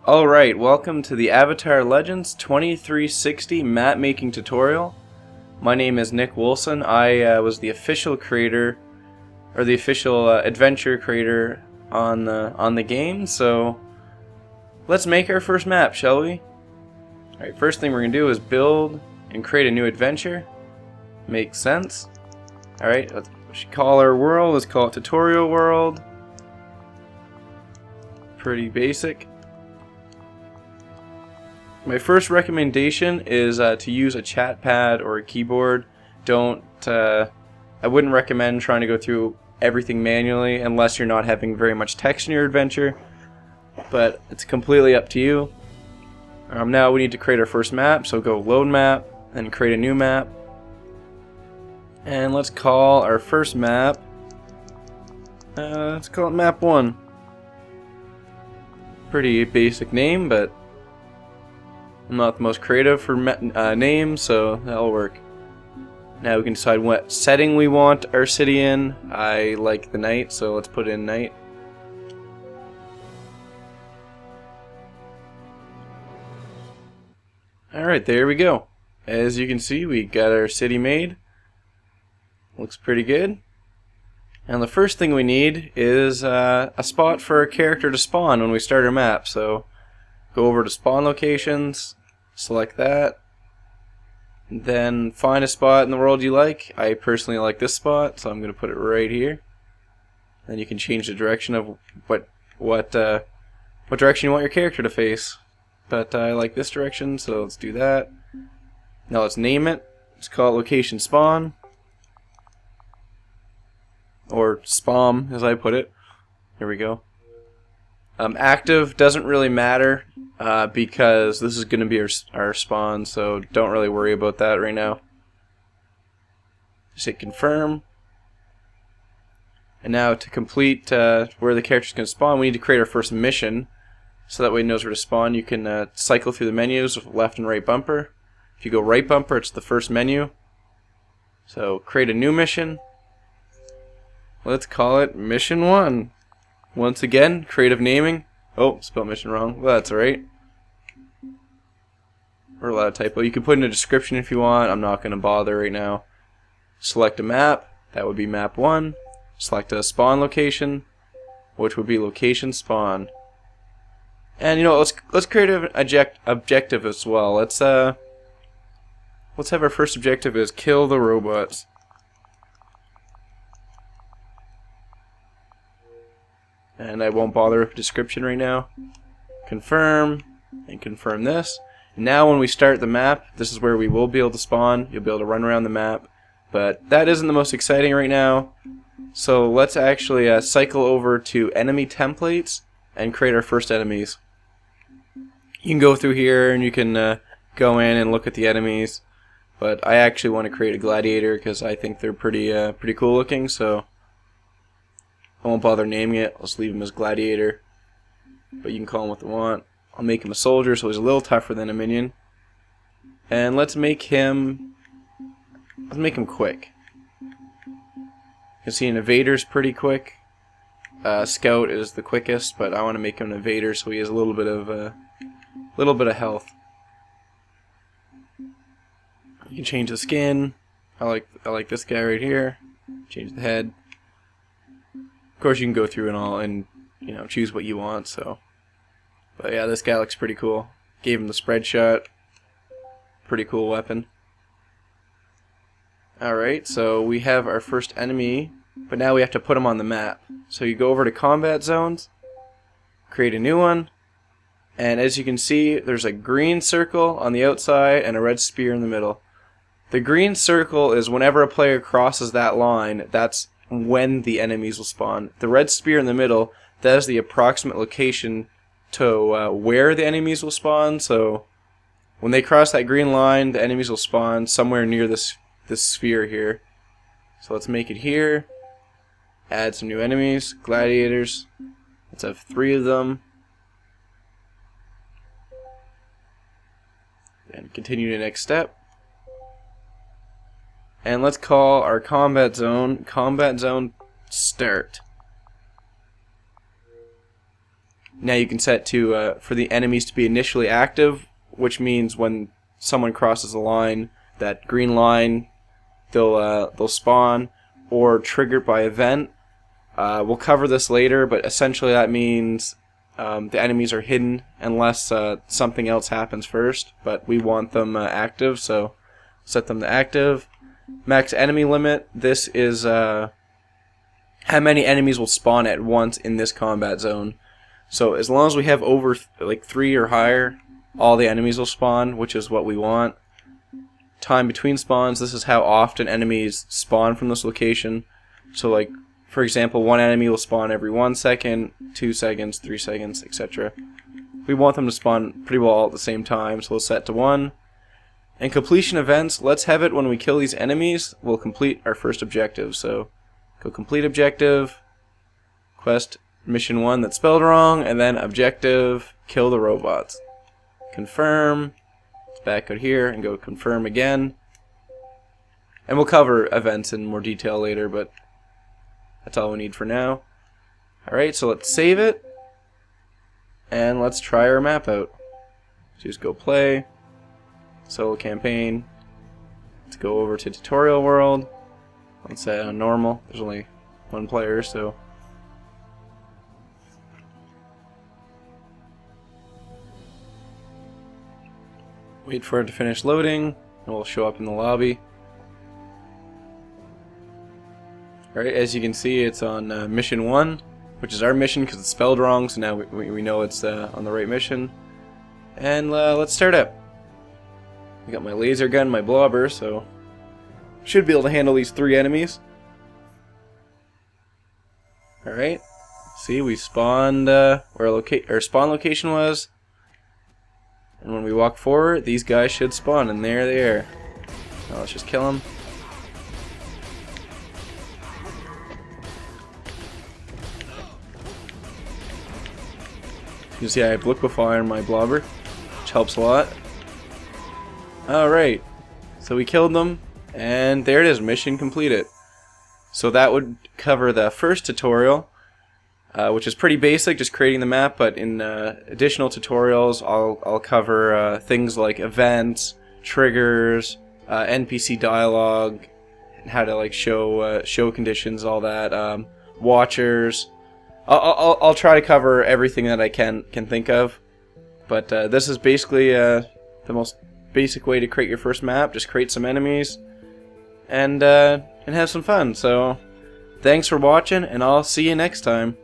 Alright, welcome to the Avatar Legends 2360 map making tutorial. My name is Nick Wilson. I was the official creator, or the official adventure creator on the game, so let's make our first map, shall we? Alright, first thing we're going to do is build and create a new adventure. Makes sense. Alright, we should call our world, let's call it Tutorial World. Pretty basic. My first recommendation is to use a chat pad or a keyboard. I wouldn't recommend trying to go through everything manually unless you're not having very much text in your adventure, but it's completely up to you. Now we need to create our first map, so go load map and create a new map. And let's call our first map, let's call it map 1. Pretty basic name, but I'm not the most creative for names, so that'll work. Now we can decide what setting we want our city in. I like the night, so let's put in night. Alright, there we go. As you can see, we got our city made. Looks pretty good. And the first thing we need is a spot for a character to spawn when we start our map. So go over to spawn locations, select that, then find a spot in the world you like. I personally like this spot, so I'm going to put it right here. Then you can change the direction of what direction you want your character to face. But I like this direction, so let's do that. Now let's name it. Let's call it location spawn, or spam as I put it. Here we go. Active doesn't really matter because this is going to be our spawn, so don't really worry about that right now. Just hit confirm. And now to complete where the character's going to spawn, we need to create our first mission, so that way it knows where to spawn. You can cycle through the menus with left and right bumper. If you go right bumper, it's the first menu. So create a new mission. Let's call it Mission 1. Once again, creative naming. Oh, spelled mission wrong. Well, that's alright. Or a lot of typo. You can put in a description if you want. I'm not going to bother right now. Select a map. That would be map 1. Select a spawn location, which would be location spawn. And you know, let's create an objective as well. Let's have our first objective is kill the robots. And I won't bother with description right now. Confirm, and confirm this. And now when we start the map, this is where we will be able to spawn. You'll be able to run around the map. But that isn't the most exciting right now. So let's actually cycle over to enemy templates and create our first enemies. You can go through here and you can go in and look at the enemies. But I actually want to create a gladiator because I think they're pretty cool looking, so I won't bother naming it. I'll just leave him as gladiator, but you can call him what you want. I'll make him a soldier, so he's a little tougher than a minion. And let's make him quick. You can see an invader's pretty quick. Scout is the quickest, but I want to make him an invader, so he has a little bit of health. You can change the skin. I like this guy right here. Change the head. Of course, you can go through and you know, choose what you want. So, but yeah, this guy looks pretty cool. Gave him the spread shot. Pretty cool weapon. All right, so we have our first enemy, but now we have to put him on the map. So you go over to combat zones, create a new one, and as you can see, there's a green circle on the outside and a red spear in the middle. The green circle is whenever a player crosses that line, that's when the enemies will spawn. The red spear in the middle, that is the approximate location to where the enemies will spawn. So when they cross that green line, the enemies will spawn somewhere near this sphere here. So let's make it here. Add some new enemies, gladiators. Let's have 3 of them. And continue to the next step. And let's call our combat zone Start. Now you can set to for the enemies to be initially active, which means when someone crosses the line, that green line, they'll spawn, or triggered by event. We'll cover this later, but essentially that means the enemies are hidden unless something else happens first, but we want them active, so set them to active. Max enemy limit, this is how many enemies will spawn at once in this combat zone. So as long as we have over like 3 or higher, all the enemies will spawn, which is what we want. Time between spawns, this is how often enemies spawn from this location. So like, for example, one enemy will spawn every 1 second, 2 seconds, 3 seconds, etc. We want them to spawn pretty well all at the same time, so we'll set to 1. And completion events, let's have it when we kill these enemies, we'll complete our first objective. So go complete objective, quest mission 1 that's spelled wrong, and then objective, kill the robots. Confirm, let's back out here and go confirm again. And we'll cover events in more detail later, but that's all we need for now. Alright, so let's save it, and let's try our map out. So just go play, solo campaign, let's go over to tutorial world, let's set on normal, there's only 1 player, so wait for it to finish loading, and we'll show up in the lobby. Alright, as you can see, it's on mission 1, which is our mission because it's spelled wrong, so now we know it's on the right mission. And let's start up. I got my laser gun, my blobber, so should be able to handle these 3 enemies. Alright, see, we spawned where our spawn location was. And when we walk forward, these guys should spawn, and there they are. Now let's just kill them. You can see I have liquefy on my blobber, which helps a lot. Alright, so we killed them, and there it is, mission completed. So that would cover the first tutorial, which is pretty basic, just creating the map, but in additional tutorials I'll cover things like events, triggers, NPC dialogue, and how to like show conditions, all that, watchers. I'll try to cover everything that I can think of, but this is basically the most basic way to create your first map. Just create some enemies and have some fun. So thanks for watching, and I'll see you next time.